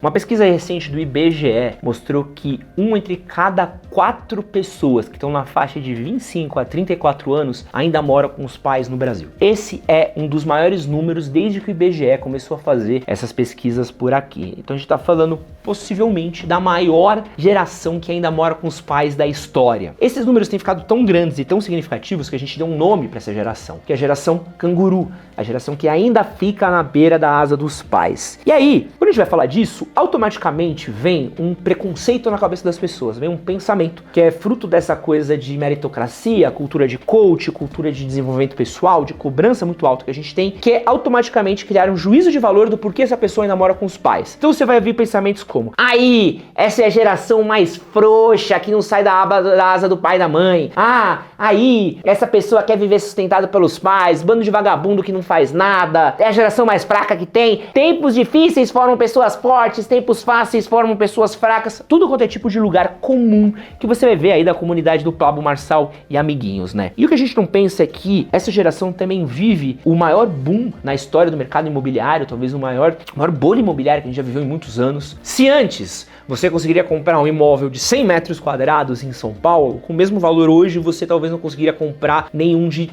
Uma pesquisa recente do IBGE mostrou que 1 entre cada 4 pessoas que estão na faixa de 25 a 34 anos ainda mora com os pais no Brasil. Esse é um dos maiores números desde que o IBGE começou a fazer essas pesquisas por aqui. Então a gente está falando possivelmente da maior geração que ainda mora com os pais da história. Esses números têm ficado tão grandes e tão significativos que a gente deu um nome para essa geração, que é a geração canguru, a geração que ainda fica na beira da asa dos pais. E aí, quando a gente vai falar disso, automaticamente vem um preconceito na cabeça das pessoas, vem um pensamento que é fruto dessa coisa de meritocracia, cultura de coach, cultura de desenvolvimento pessoal, de cobrança muito alta que a gente tem, que é automaticamente criar um juízo de valor do porquê essa pessoa ainda mora com os pais. Então você vai ouvir pensamentos como: aí, essa é a geração mais frouxa que não sai da asa do pai e da mãe. Ah, aí, essa pessoa quer viver sustentada pelos pais, bando de vagabundo que não faz nada, é a geração mais fraca que tem, tempos difíceis formam pessoas fortes, tempos fáceis formam pessoas fracas, tudo quanto é tipo de lugar comum que você vai ver aí da comunidade do Pablo Marçal e amiguinhos, né? E o que a gente não pensa é que essa geração também vive o maior boom na história do mercado imobiliário, talvez o maior bolha imobiliária que a gente já viveu em muitos anos. Se antes você conseguiria comprar um imóvel de 100 metros quadrados em São Paulo, com o mesmo valor hoje você talvez não conseguiria comprar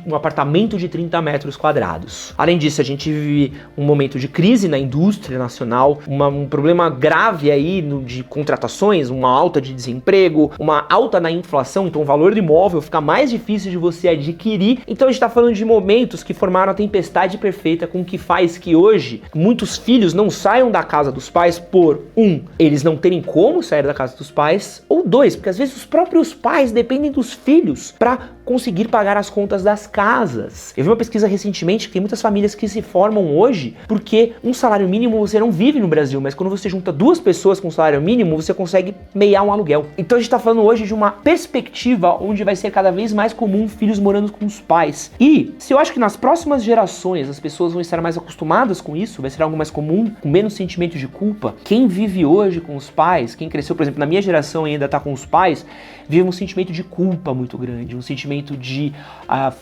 um apartamento de 30 metros quadrados. Além disso, a gente vive um momento de crise na indústria nacional, um problema grave aí de contratações, uma alta de desemprego, uma alta na inflação, então o valor do imóvel fica mais difícil de você adquirir. Então a gente está falando de momentos que formaram a tempestade perfeita com que faz que hoje muitos filhos não saiam da casa dos pais por eles não terem como sair da casa dos pais, ou 2, porque às vezes os próprios pais dependem dos filhos para conseguir pagar as contas das casas. Eu vi uma pesquisa recentemente que tem muitas famílias que se formam hoje porque um salário mínimo você não vive no Brasil, mas quando você junta 2 pessoas com salário mínimo, você consegue meiar um aluguel. Então a gente tá falando hoje de uma perspectiva onde vai ser cada vez mais comum filhos morando com os pais. E se eu acho que nas próximas gerações as pessoas vão estar mais acostumadas com isso, vai ser algo mais comum, com menos sentimento de culpa, quem vive hoje com os pais, quem cresceu, por exemplo, na minha geração e ainda tá com os pais, vive um sentimento de culpa muito grande, um sentimento de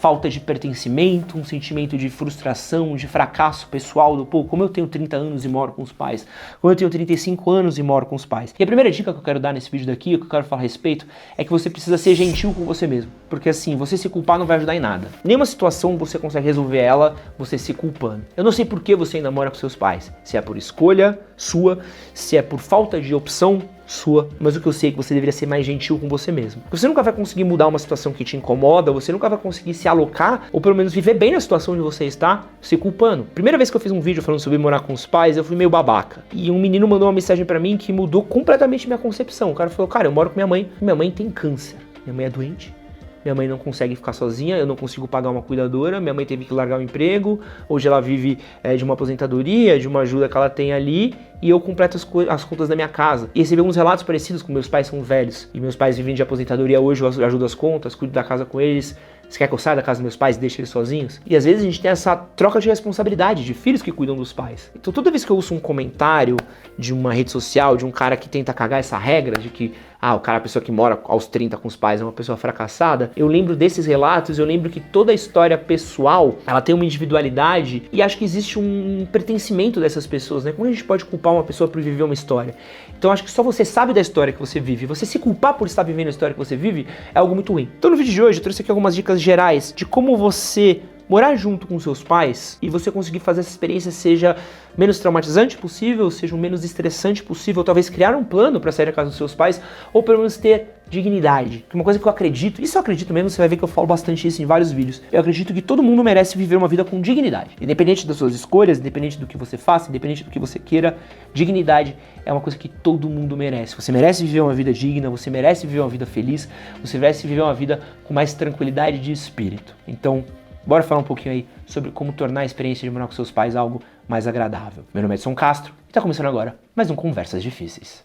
falta de pertencimento, um sentimento de frustração, de fracasso pessoal, como eu tenho 30 anos e moro com os pais, como eu tenho 35 anos e moro com os pais. E a primeira dica que eu quero dar nesse vídeo daqui, o que eu quero falar a respeito, é que você precisa ser gentil com você mesmo, porque assim, você se culpar não vai ajudar em nada. Nenhuma situação você consegue resolver ela você se culpando. Eu não sei por que você ainda mora com seus pais, se é por escolha sua, se é por falta de opção sua, mas o que eu sei é que você deveria ser mais gentil com você mesmo. Você nunca vai conseguir mudar uma situação que te incomoda, você nunca vai conseguir se alocar, ou pelo menos viver bem na situação onde você está, se culpando. Primeira vez que eu fiz um vídeo falando sobre morar com os pais, eu fui meio babaca. E um menino mandou uma mensagem pra mim que mudou completamente minha concepção. O cara falou: cara, eu moro com minha mãe tem câncer, minha mãe é doente, minha mãe não consegue ficar sozinha, eu não consigo pagar uma cuidadora, minha mãe teve que largar o emprego, hoje ela vive de uma aposentadoria, de uma ajuda que ela tem ali, e eu completo as contas da minha casa. E recebi uns relatos parecidos com meus pais são velhos, e meus pais vivem de aposentadoria hoje, eu ajudo as contas, cuido da casa com eles. Você quer que eu saia da casa dos meus pais e deixe eles sozinhos? E às vezes a gente tem essa troca de responsabilidade de filhos que cuidam dos pais. Então toda vez que eu ouço um comentário de uma rede social, de um cara que tenta cagar essa regra de que a pessoa que mora aos 30 com os pais é uma pessoa fracassada, eu lembro desses relatos, eu lembro que toda a história pessoal, ela tem uma individualidade e acho que existe um pertencimento dessas pessoas, né? Como a gente pode culpar uma pessoa por viver uma história? Então acho que só você sabe da história que você vive, você se culpar por estar vivendo a história que você vive é algo muito ruim. Então no vídeo de hoje eu trouxe aqui algumas dicas gerais de como você morar junto com seus pais e você conseguir fazer essa experiência seja menos traumatizante possível, seja o menos estressante possível, talvez criar um plano para sair da casa dos seus pais, ou pelo menos ter dignidade. Uma coisa que eu acredito, isso eu acredito mesmo, você vai ver que eu falo bastante isso em vários vídeos, eu acredito que todo mundo merece viver uma vida com dignidade. Independente das suas escolhas, independente do que você faça, independente do que você queira, dignidade é uma coisa que todo mundo merece. Você merece viver uma vida digna, você merece viver uma vida feliz, você merece viver uma vida com mais tranquilidade de espírito. Então, bora falar um pouquinho aí sobre como tornar a experiência de morar com seus pais algo mais agradável. Meu nome é Edson Castro e tá começando agora mais um Conversas Difíceis.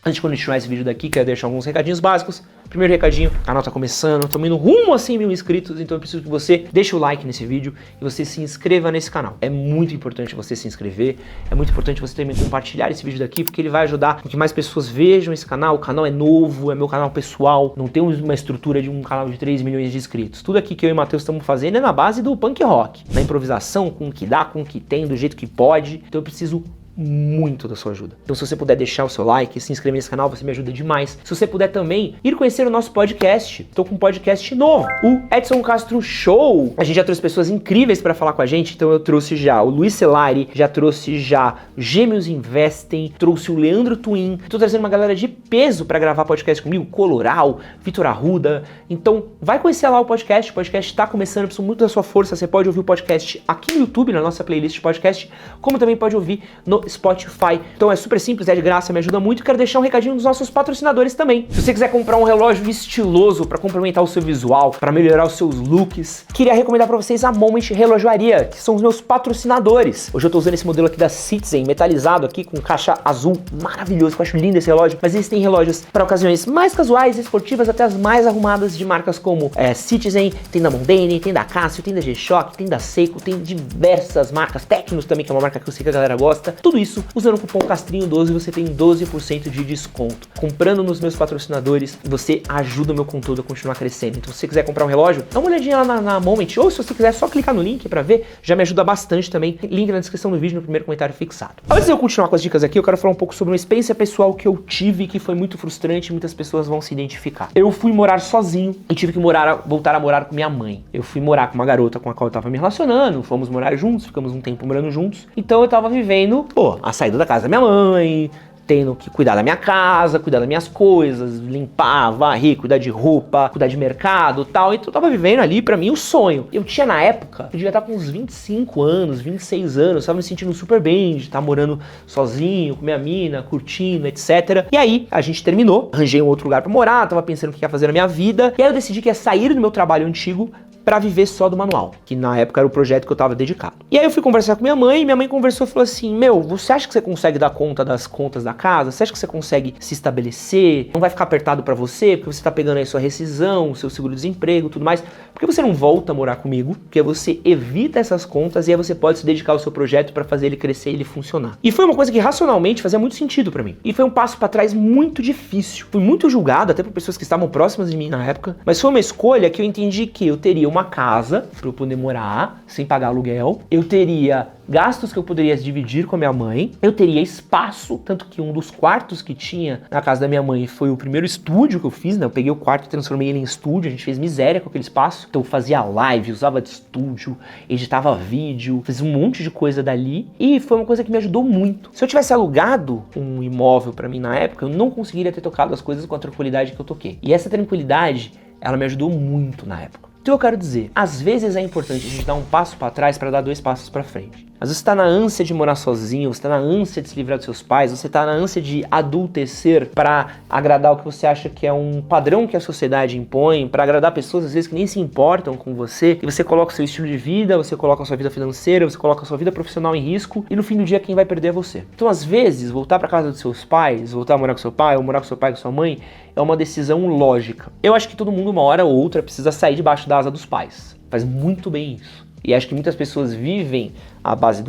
Antes de continuar esse vídeo daqui, quero deixar alguns recadinhos básicos. Primeiro recadinho, o canal tá começando, tô indo rumo a 100 mil inscritos, então eu preciso que você deixe o like nesse vídeo e você se inscreva nesse canal. É muito importante você se inscrever, é muito importante você também compartilhar esse vídeo daqui, porque ele vai ajudar com que mais pessoas vejam esse canal. O canal é novo, é meu canal pessoal, não tem uma estrutura de um canal de 3 milhões de inscritos. Tudo aqui que eu e o Matheus estamos fazendo é na base do punk rock, na improvisação, com o que dá, com o que tem, do jeito que pode. Então eu preciso muito da sua ajuda. Então se você puder deixar o seu like, se inscrever nesse canal, você me ajuda demais. Se você puder também ir conhecer o nosso podcast. Estou com um podcast novo, o Edson Castro Show. A gente já trouxe pessoas incríveis para falar com a gente, então eu trouxe já o Luiz Celari, já trouxe já Gêmeos Investem, trouxe o Leandro Twin. Estou trazendo uma galera de peso para gravar podcast comigo, Coloral, Vitor Arruda. Então vai conhecer lá o podcast está começando, eu preciso muito da sua força. Você pode ouvir o podcast aqui no YouTube, na nossa playlist de podcast, como também pode ouvir no Spotify. Então é super simples, é de graça, me ajuda muito. Quero deixar um recadinho dos nossos patrocinadores também. Se você quiser comprar um relógio estiloso para complementar o seu visual, para melhorar os seus looks, queria recomendar para vocês a Moment Relojoaria, que são os meus patrocinadores. Hoje eu tô usando esse modelo aqui da Citizen, metalizado aqui com caixa azul, maravilhoso, eu acho lindo esse relógio, mas eles têm relógios para ocasiões mais casuais, esportivas, até as mais arrumadas, de marcas como Citizen, tem da Mondane, tem da Casio, tem da G-Shock, tem da Seiko, tem diversas marcas, Tecnos também, que é uma marca que eu sei que a galera gosta. Tudo isso usando o cupom Castrinho12 você tem 12% de desconto. Comprando nos meus patrocinadores, você ajuda o meu conteúdo a continuar crescendo. Então se você quiser comprar um relógio, dá uma olhadinha lá na Moment, ou se você quiser só clicar no link pra ver, já me ajuda bastante também. Link na descrição do vídeo, no primeiro comentário fixado. Antes de eu continuar com as dicas aqui, eu quero falar um pouco sobre uma experiência pessoal que eu tive, que foi muito frustrante, muitas pessoas vão se identificar. Eu fui morar sozinho e tive que voltar a morar com minha mãe. Eu fui morar com uma garota com a qual eu tava me relacionando, fomos morar juntos, ficamos um tempo morando juntos. Então eu tava vivendo, a saída da casa da minha mãe, tendo que cuidar da minha casa, cuidar das minhas coisas, limpar, varrer, cuidar de roupa, cuidar de mercado e tal. Então eu tava vivendo ali, pra mim, o sonho. Eu tinha na época, eu devia estar com uns 25 anos, 26 anos, tava me sentindo super bem de estar morando sozinho, com minha mina, curtindo, etc. E aí, a gente terminou, arranjei um outro lugar pra morar, tava pensando o que ia fazer na minha vida. E aí eu decidi que ia sair do meu trabalho antigo pra viver só do manual, que na época era o projeto que eu tava dedicado. E aí eu fui conversar com minha mãe conversou e falou assim: você acha que você consegue dar conta das contas da casa? Você acha que você consegue se estabelecer? Não vai ficar apertado pra você, porque você tá pegando aí sua rescisão, seu seguro-desemprego, tudo mais. Por que você não volta a morar comigo? Porque você evita essas contas e aí você pode se dedicar ao seu projeto pra fazer ele crescer e ele funcionar. E foi uma coisa que racionalmente fazia muito sentido pra mim. E foi um passo pra trás muito difícil. Fui muito julgado, até por pessoas que estavam próximas de mim na época, mas foi uma escolha que eu entendi que eu teria uma casa para eu poder morar sem pagar aluguel, eu teria gastos que eu poderia dividir com a minha mãe, eu teria espaço, tanto que um dos quartos que tinha na casa da minha mãe foi o primeiro estúdio que eu fiz, né? Eu peguei o quarto e transformei ele em estúdio, a gente fez miséria com aquele espaço, então eu fazia live, usava de estúdio, editava vídeo, fiz um monte de coisa dali e foi uma coisa que me ajudou muito. Se eu tivesse alugado um imóvel para mim na época, eu não conseguiria ter tocado as coisas com a tranquilidade que eu toquei. E essa tranquilidade, ela me ajudou muito na época. Então eu quero dizer, às vezes é importante a gente dar um passo para trás para dar 2 passos para frente. Às vezes você está na ânsia de morar sozinho, você está na ânsia de se livrar dos seus pais, você está na ânsia de adultecer para agradar o que você acha que é um padrão que a sociedade impõe, para agradar pessoas às vezes que nem se importam com você, e você coloca o seu estilo de vida, você coloca a sua vida financeira, você coloca a sua vida profissional em risco, e no fim do dia quem vai perder é você. Então às vezes, voltar para casa dos seus pais, voltar a morar com seu pai, ou morar com seu pai e com sua mãe, é uma decisão lógica. Eu acho que todo mundo, uma hora ou outra, precisa sair debaixo da asa dos pais. Faz muito bem isso. E acho que muitas pessoas vivem à base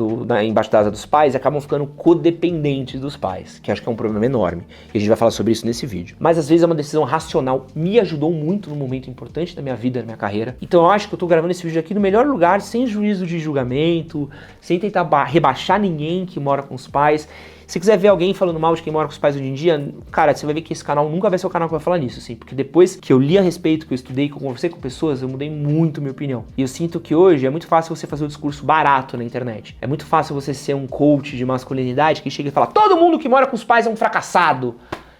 embaixo da asa dos pais e acabam ficando codependentes dos pais, que acho que é um problema enorme. E a gente vai falar sobre isso nesse vídeo. Mas às vezes é uma decisão racional, me ajudou muito num momento importante da minha vida, da minha carreira. Então eu acho que eu tô gravando esse vídeo aqui no melhor lugar, sem juízo de julgamento, sem tentar rebaixar ninguém que mora com os pais. Se quiser ver alguém falando mal de quem mora com os pais hoje em dia, cara, você vai ver que esse canal nunca vai ser o canal que vai falar nisso, assim, porque depois que eu li a respeito, que eu estudei, que eu conversei com pessoas, eu mudei muito minha opinião. E eu sinto que hoje é muito fácil você fazer um discurso barato na internet. É muito fácil você ser um coach de masculinidade que chega e fala: todo mundo que mora com os pais é um fracassado.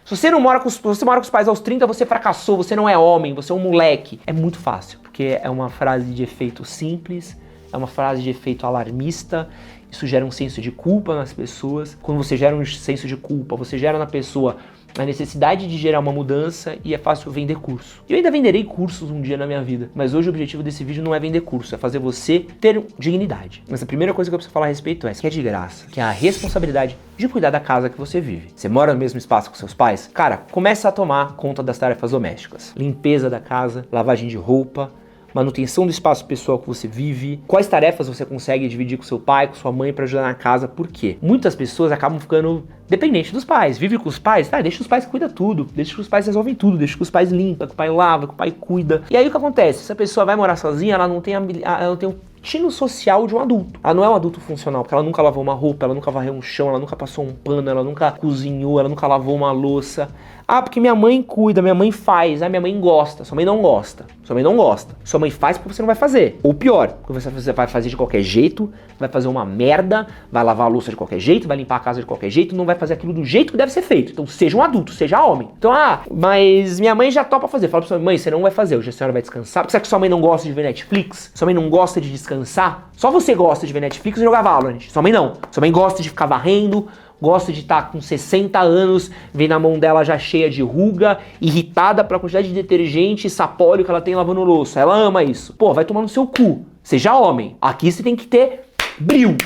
Se você mora com os pais aos 30, você fracassou, você não é homem, você é um moleque. É muito fácil, porque é uma frase de efeito simples, é uma frase de efeito alarmista. Isso gera um senso de culpa nas pessoas. Quando você gera um senso de culpa, você gera na pessoa a necessidade de gerar uma mudança e é fácil vender curso. Eu ainda venderei cursos um dia na minha vida, mas hoje o objetivo desse vídeo não é vender curso, é fazer você ter dignidade. Mas a primeira coisa que eu preciso falar a respeito é que é de graça, que é a responsabilidade de cuidar da casa que você vive. Você mora no mesmo espaço com seus pais? Cara, começa a tomar conta das tarefas domésticas. Limpeza da casa, lavagem de roupa, manutenção do espaço pessoal que você vive, quais tarefas você consegue dividir com seu pai, com sua mãe para ajudar na casa, por quê? Muitas pessoas acabam ficando dependentes dos pais, vive com os pais, deixa os pais que cuidam tudo, deixa que os pais resolvem tudo, deixa que os pais limpam, que o pai lava, que o pai cuida. E aí o que acontece? Essa pessoa vai morar sozinha, ela não tem um tino social de um adulto. Ela não é um adulto funcional, porque ela nunca lavou uma roupa, ela nunca varreu um chão, ela nunca passou um pano, ela nunca cozinhou, ela nunca lavou uma louça. Porque minha mãe cuida, minha mãe faz, minha mãe gosta, sua mãe não gosta. Sua mãe não gosta. Sua mãe faz porque você não vai fazer. Ou pior, porque você vai fazer de qualquer jeito, vai fazer uma merda, vai lavar a louça de qualquer jeito, vai limpar a casa de qualquer jeito, não vai fazer aquilo do jeito que deve ser feito. Então seja um adulto, seja homem. Então, mas minha mãe já topa fazer. Fala pra sua mãe, você não vai fazer, hoje a senhora vai descansar. Será que sua mãe não gosta de ver Netflix? Sua mãe não gosta de descansar? Só você gosta de ver Netflix e jogar Valorant. Sua mãe não. Sua mãe gosta de ficar varrendo, gosta de estar com 60 anos, vem a mão dela já cheia de ruga, irritada pela quantidade de detergente e sapólio que ela tem lavando louça. Ela ama isso. Pô, vai tomar no seu cu. Seja homem. Aqui você tem que ter brilho.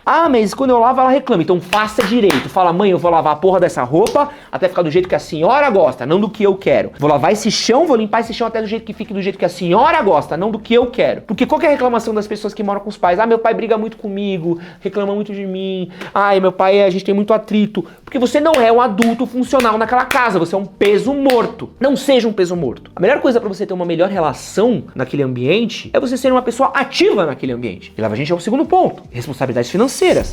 Mas quando eu lavo ela reclama, então faça direito. Fala, mãe, eu vou lavar a porra dessa roupa até ficar do jeito que a senhora gosta, não do que eu quero. Vou lavar esse chão, vou limpar esse chão até do jeito que fique do jeito que a senhora gosta, não do que eu quero. Porque qual que é a reclamação das pessoas que moram com os pais? Meu pai briga muito comigo, reclama muito de mim. Meu pai, a gente tem muito atrito. Porque você não é um adulto funcional naquela casa, você é um peso morto. Não seja um peso morto. A melhor coisa pra você ter uma melhor relação naquele ambiente é você ser uma pessoa ativa naquele ambiente. E leva a gente ao segundo ponto, responsabilidades financeiras.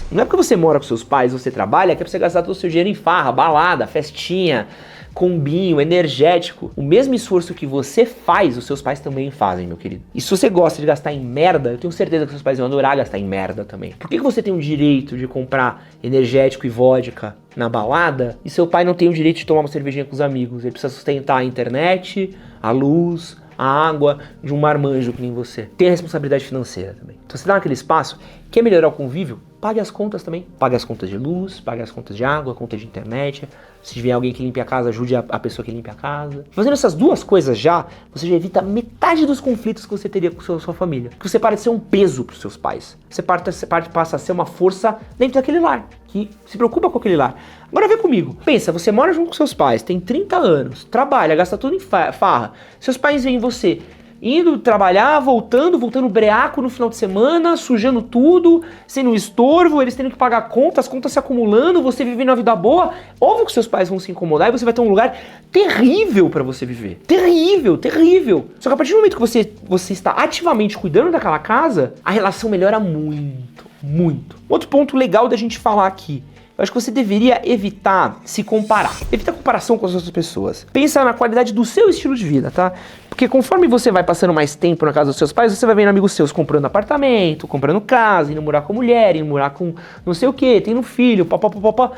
Não é porque você mora com seus pais, você trabalha, que é pra você gastar todo o seu dinheiro em farra, balada, festinha, combinho, energético. O mesmo esforço que você faz, os seus pais também fazem, meu querido. E se você gosta de gastar em merda, eu tenho certeza que seus pais vão adorar gastar em merda também. Por que você tem o direito de comprar energético e vodka na balada e seu pai não tem o direito de tomar uma cervejinha com os amigos? Ele precisa sustentar a internet, a luz, a água de um marmanjo que nem você. Tem a responsabilidade financeira também. Então você tá naquele espaço, quer melhorar o convívio? Pague as contas também. Pague as contas de luz, pague as contas de água, conta de internet. Se vier alguém que limpe a casa, ajude a pessoa que limpe a casa. Fazendo essas duas coisas você já evita metade dos conflitos que você teria com sua família. Porque você para de ser um peso para os seus pais. Você passa a ser uma força dentro daquele lar, que se preocupa com aquele lar. Agora vem comigo. Pensa, você mora junto com seus pais, tem 30 anos, trabalha, gasta tudo em farra. Seus pais veem você indo trabalhar, voltando breaco no final de semana, sujando tudo, sendo um estorvo, eles tendo que pagar contas, as contas se acumulando, você vivendo a vida boa. Óbvio que seus pais vão se incomodar e você vai ter um lugar terrível pra você viver. Terrível, terrível. Só que a partir do momento que você está ativamente cuidando daquela casa, a relação melhora muito, muito. Outro ponto legal da gente falar aqui. Eu acho que você deveria evitar se comparar. Evita a comparação com as outras pessoas. Pensa na qualidade do seu estilo de vida, tá? Porque conforme você vai passando mais tempo na casa dos seus pais, você vai vendo amigos seus comprando apartamento, comprando casa, indo morar com mulher, indo morar com não sei o que, tendo filho, papapá.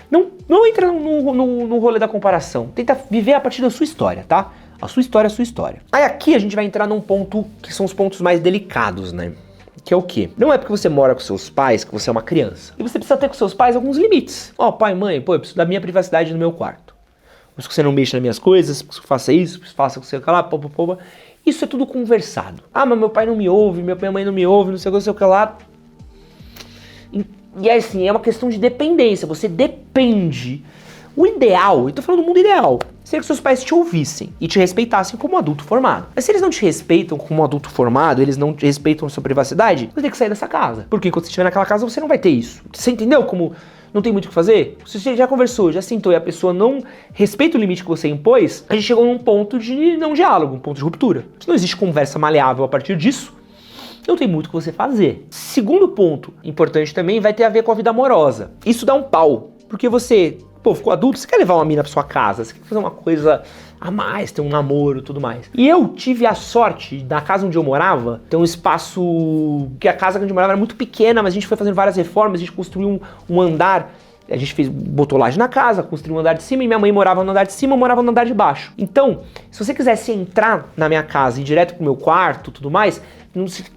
Não entra no rolê da comparação. Tenta viver a partir da sua história, tá? A sua história é a sua história. Aí aqui a gente vai entrar num ponto que são os pontos mais delicados, né? Que é o quê? Não é porque você mora com seus pais que você é uma criança. E você precisa ter com seus pais alguns limites. Pai, mãe, eu preciso da minha privacidade no meu quarto. Preciso que você não mexa nas minhas coisas, preciso que faça isso, preciso que faça com você lá, Isso é tudo conversado. Mas meu pai não me ouve, minha mãe não me ouve, não sei o que lá. E é assim, é uma questão de dependência. Você depende. O ideal, eu tô falando do mundo ideal, seria que seus pais te ouvissem e te respeitassem como adulto formado. Mas se eles não te respeitam como adulto formado, eles não te respeitam a sua privacidade, você tem que sair dessa casa. Porque enquanto você estiver naquela casa, você não vai ter isso. Você entendeu como não tem muito o que fazer? Se você já conversou, já sentou e a pessoa não respeita o limite que você impôs, a gente chegou num ponto de não diálogo, um ponto de ruptura. Se não existe conversa maleável a partir disso, não tem muito o que você fazer. Segundo ponto importante também vai ter a ver com a vida amorosa. Isso dá um pau, porque você... ficou adulto, você quer levar uma mina pra sua casa, você quer fazer uma coisa a mais, ter um namoro e tudo mais. E eu tive a sorte, da casa onde eu morava, ter um espaço, que a casa onde eu morava era muito pequena, mas a gente foi fazendo várias reformas, a gente construiu um andar, a gente botou laje na casa, construiu um andar de cima e minha mãe morava no andar de cima, eu morava no andar de baixo. Então, se você quisesse entrar na minha casa e ir direto pro meu quarto e tudo mais,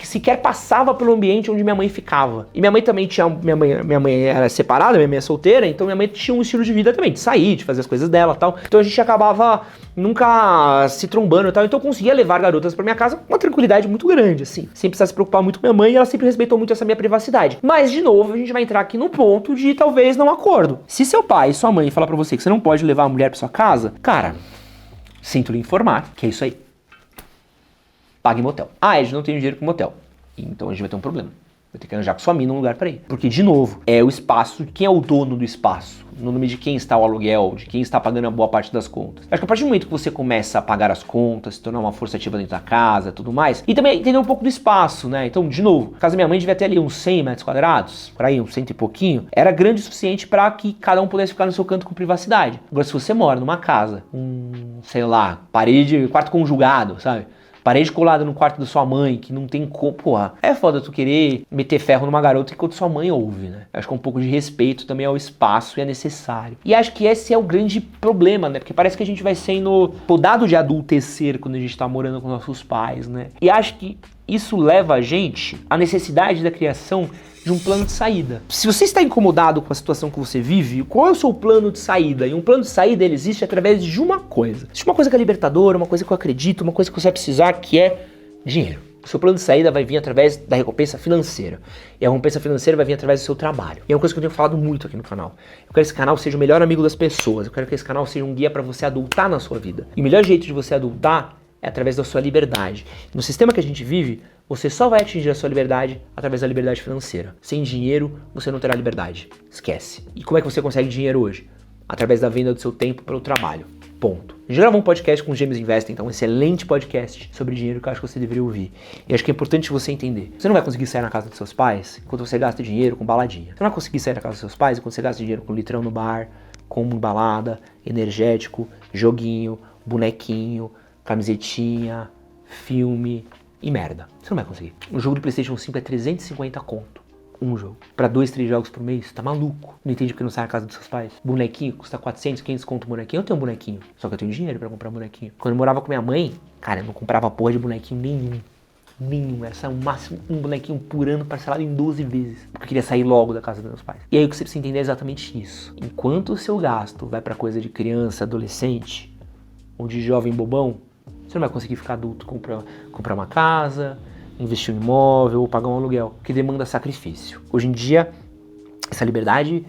sequer passava pelo ambiente onde minha mãe ficava. E minha mãe também tinha, minha mãe era separada, minha mãe é solteira, então minha mãe tinha um estilo de vida também, de sair, de fazer as coisas dela e tal. Então a gente acabava nunca se trombando e tal, então eu conseguia levar garotas pra minha casa com uma tranquilidade muito grande, assim, sem precisar se preocupar muito com minha mãe, e ela sempre respeitou muito essa minha privacidade. Mas, de novo, a gente vai entrar aqui no ponto de talvez não acordo. Se seu pai e sua mãe falar pra você que você não pode levar a mulher pra sua casa, cara, sinto lhe informar que é isso aí. Pague motel. Ah, Ed, não tenho dinheiro pro motel. Então a gente vai ter um problema. Vai ter que arranjar com sua mina um lugar pra ir. Porque, de novo, é o espaço, quem é o dono do espaço? No nome de quem está o aluguel, de quem está pagando a boa parte das contas. Acho que a partir do momento que você começa a pagar as contas, se tornar uma força ativa dentro da casa, tudo mais, e também entender um pouco do espaço, né? Então, de novo, a casa da minha mãe devia ter ali uns 100 metros quadrados, por aí, uns 100 e pouquinho, era grande o suficiente para que cada um pudesse ficar no seu canto com privacidade. Agora, se você mora numa casa, sei lá, parede, quarto conjugado, sabe? Parede colada no quarto da sua mãe, que não tem como, porra, é foda tu querer meter ferro numa garota enquanto sua mãe ouve, né? Acho que um pouco de respeito também ao espaço e é necessário. E acho que esse é o grande problema, né? Porque parece que a gente vai sendo podado de adultecer quando a gente tá morando com nossos pais, né? E acho que isso leva a gente à necessidade da criação de um plano de saída. Se você está incomodado com a situação que você vive, qual é o seu plano de saída? E um plano de saída, ele existe através de uma coisa. Existe uma coisa que é libertadora, uma coisa que eu acredito, uma coisa que você vai precisar, que é dinheiro. O seu plano de saída vai vir através da recompensa financeira. E a recompensa financeira vai vir através do seu trabalho. E é uma coisa que eu tenho falado muito aqui no canal. Eu quero que esse canal seja o melhor amigo das pessoas. Eu quero que esse canal seja um guia para você adultar na sua vida. E o melhor jeito de você adultar é através da sua liberdade. No sistema que a gente vive, você só vai atingir a sua liberdade através da liberdade financeira. Sem dinheiro, você não terá liberdade. Esquece. E como é que você consegue dinheiro hoje? Através da venda do seu tempo pelo trabalho. Ponto. A gente gravou um podcast com o James Investing, então um excelente podcast sobre dinheiro que eu acho que você deveria ouvir. E acho que é importante você entender. Você não vai conseguir sair na casa dos seus pais enquanto você gasta dinheiro com baladinha. Você não vai conseguir sair na casa dos seus pais enquanto você gasta dinheiro com litrão no bar, com balada, energético, joguinho, bonequinho, camisetinha, filme e merda. Você não vai conseguir. Um jogo do PlayStation 5 é 350 conto. Um jogo. Pra 2, 3 jogos por mês, tá maluco. Não entende porque não sai na casa dos seus pais. Bonequinho custa 400, 500 conto bonequinho. Eu tenho um bonequinho. Só que eu tenho dinheiro pra comprar bonequinho. Quando eu morava com minha mãe, cara, eu não comprava porra de bonequinho nenhum. Nenhum. Era só o máximo um bonequinho por ano parcelado em 12 vezes. Porque eu queria sair logo da casa dos meus pais. E aí o que você precisa entender é exatamente isso. Enquanto o seu gasto vai pra coisa de criança, adolescente, ou de jovem bobão, você não vai conseguir ficar adulto, comprar uma casa, investir em um imóvel ou pagar um aluguel, que demanda sacrifício. Hoje em dia, essa liberdade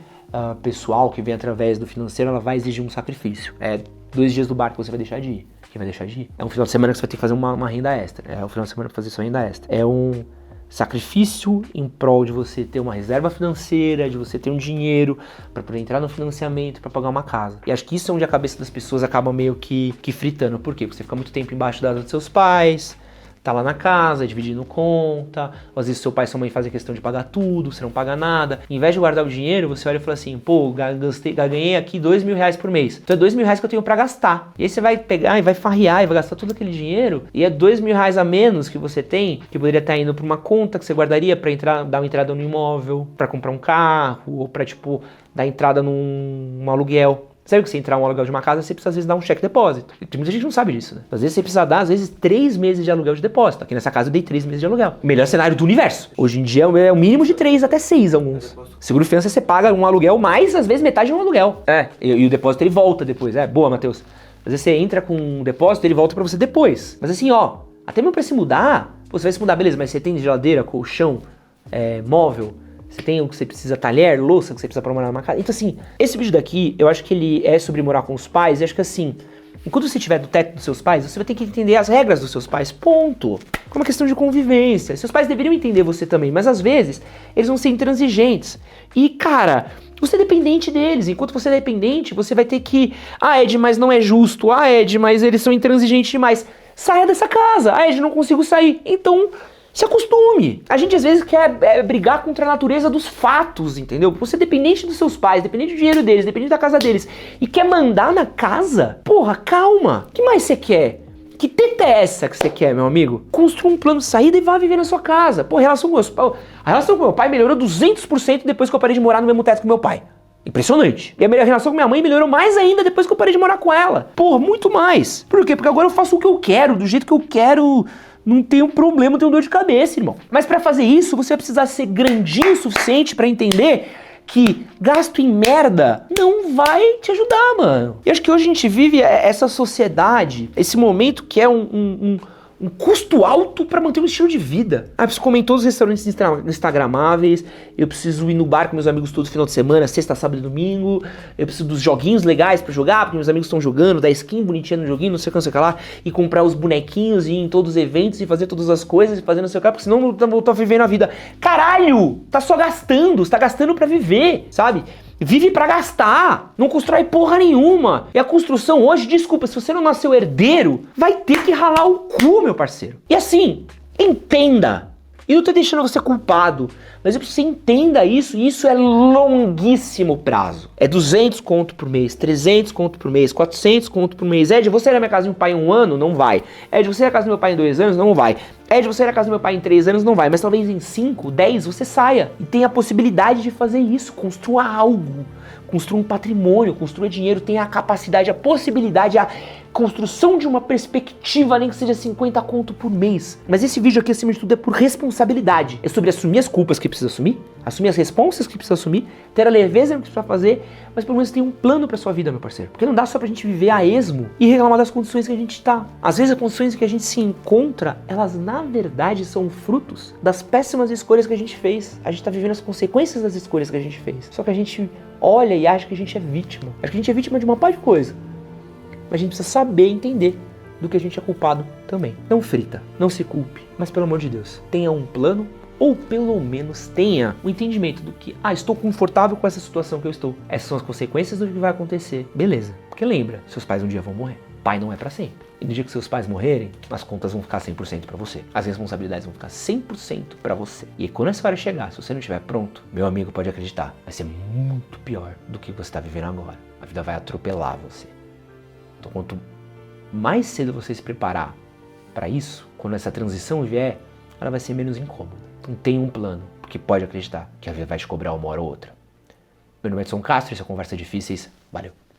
pessoal que vem através do financeiro, ela vai exigir um sacrifício. É 2 dias do bar que você vai deixar de ir. Quem vai deixar de ir? É um final de semana que você vai ter que fazer uma renda extra. É um final de semana para fazer sua renda extra. É um sacrifício em prol de você ter uma reserva financeira, de você ter um dinheiro para poder entrar no financiamento, para pagar uma casa. E acho que isso é onde a cabeça das pessoas acaba meio que fritando. Por quê? Porque você fica muito tempo embaixo da asa dos seus pais, tá lá na casa, dividindo conta, ou às vezes seu pai e sua mãe fazem questão de pagar tudo, você não paga nada. Em vez de guardar o dinheiro, você olha e fala assim, pô, ganhei aqui R$2.000 por mês. Então é R$2.000 que eu tenho pra gastar. E aí você vai pegar e vai farrear e vai gastar todo aquele dinheiro, e é R$2.000 a menos que você tem, que poderia estar indo pra uma conta que você guardaria pra dar uma entrada no imóvel, pra comprar um carro, ou pra, tipo, dar entrada num aluguel. Sabe que você entrar um aluguel de uma casa, você precisa às vezes dar um cheque depósito. E muita gente não sabe disso, né? Às vezes você precisa dar, 3 meses de aluguel de depósito. Aqui nessa casa eu dei 3 meses de aluguel. O melhor cenário do universo. Hoje em dia é o mínimo de 3 até 6 alguns. Seguro fiança você paga um aluguel mais, às vezes metade de um aluguel. E o depósito ele volta depois. Boa, Matheus. Às vezes você entra com um depósito, ele volta pra você depois. Mas assim, ó, até mesmo pra se mudar, você vai se mudar, beleza, mas você tem geladeira, colchão, móvel, você tem o que você precisa, talher, louça que você precisa pra morar numa casa. Então assim, esse vídeo daqui, eu acho que ele é sobre morar com os pais, e acho que assim, enquanto você estiver do teto dos seus pais, você vai ter que entender as regras dos seus pais, ponto. Como uma questão de convivência. Seus pais deveriam entender você também, mas às vezes, eles vão ser intransigentes. E cara, você é dependente deles. Enquanto você é dependente, você vai ter que... Ah, Ed, mas não é justo. Ah, Ed, mas eles são intransigentes demais. Saia dessa casa. Ah, Ed, não consigo sair. Então... se acostume. A gente às vezes quer brigar contra a natureza dos fatos, entendeu? Você é dependente dos seus pais, dependente do dinheiro deles, dependente da casa deles, e quer mandar na casa? Porra, calma. O que mais você quer? Que teta é essa que você quer, meu amigo? Construa um plano de saída e vá viver na sua casa. Pô, a relação com meu pai melhorou 200% depois que eu parei de morar no mesmo teto que meu pai. Impressionante. E a minha relação com minha mãe melhorou mais ainda depois que eu parei de morar com ela. Porra, muito mais. Por quê? Porque agora eu faço o que eu quero, do jeito que eu quero... Não tenho problema, não tenho dor de cabeça, irmão. Mas pra fazer isso, você vai precisar ser grandinho o suficiente pra entender que gasto em merda não vai te ajudar, mano. E acho que hoje a gente vive essa sociedade, esse momento que é um custo alto pra manter um estilo de vida. Ah, eu preciso comer em todos os restaurantes instagramáveis, eu preciso ir no bar com meus amigos todo final de semana, sexta, sábado e domingo, eu preciso dos joguinhos legais pra jogar, porque meus amigos estão jogando, dar skin bonitinha no joguinho, não sei o que, não sei o que lá, e comprar os bonequinhos, e ir em todos os eventos, e fazer todas as coisas, e fazer não sei o que, porque senão eu vou estar vivendo a vida. Caralho! Tá só gastando, você tá gastando pra viver, sabe? Vive pra gastar, não constrói porra nenhuma. E a construção hoje, desculpa, se você não nasceu herdeiro, vai ter que ralar o cu, meu parceiro. E assim, entenda. E não tô deixando você culpado, mas eu preciso que você entenda isso, e isso é longuíssimo prazo. É 200 conto por mês, 300 conto por mês, 400 conto por mês. Ed, você ir na minha casa do meu pai em 1 ano? Não vai. Ed, você ir na casa do meu pai em 2 anos? Não vai. Ed, você ir na casa do meu pai em 3 anos? Não vai. Mas talvez em 5, 10 você saia. E tenha a possibilidade de fazer isso, construa algo. Construa um patrimônio, construa dinheiro, tenha a capacidade, a possibilidade, a construção de uma perspectiva, nem que seja 50 conto por mês. Mas esse vídeo aqui, acima de tudo, é por responsabilidade. É sobre assumir as culpas que precisa assumir, assumir as responsas que precisa assumir, ter a leveza no que precisa fazer, mas pelo menos tem um plano pra sua vida, meu parceiro. Porque não dá só pra gente viver a esmo e reclamar das condições que a gente tá. Às vezes as condições que a gente se encontra, elas na verdade são frutos das péssimas escolhas que a gente fez. A gente tá vivendo as consequências das escolhas que a gente fez. Só que a gente olha e acha que a gente é vítima. Acho que a gente é vítima de uma par de coisa. Mas a gente precisa saber entender do que a gente é culpado também. Não frita, não se culpe, mas pelo amor de Deus, tenha um plano, ou pelo menos tenha o entendimento do que, estou confortável com essa situação que eu estou. Essas são as consequências do que vai acontecer. Beleza. Porque lembra, seus pais um dia vão morrer. Pai não é pra sempre. E no dia que seus pais morrerem, as contas vão ficar 100% pra você. As responsabilidades vão ficar 100% pra você. E quando essa hora chegar, se você não estiver pronto, meu amigo, pode acreditar, vai ser muito pior do que você tá vivendo agora. A vida vai atropelar você. Então, quanto mais cedo você se preparar para isso, quando essa transição vier, ela vai ser menos incômoda. Então, tenha um plano, porque pode acreditar que a vida vai te cobrar uma hora ou outra. Meu nome é Edson Castro, essa é Conversa Difíceis. Valeu!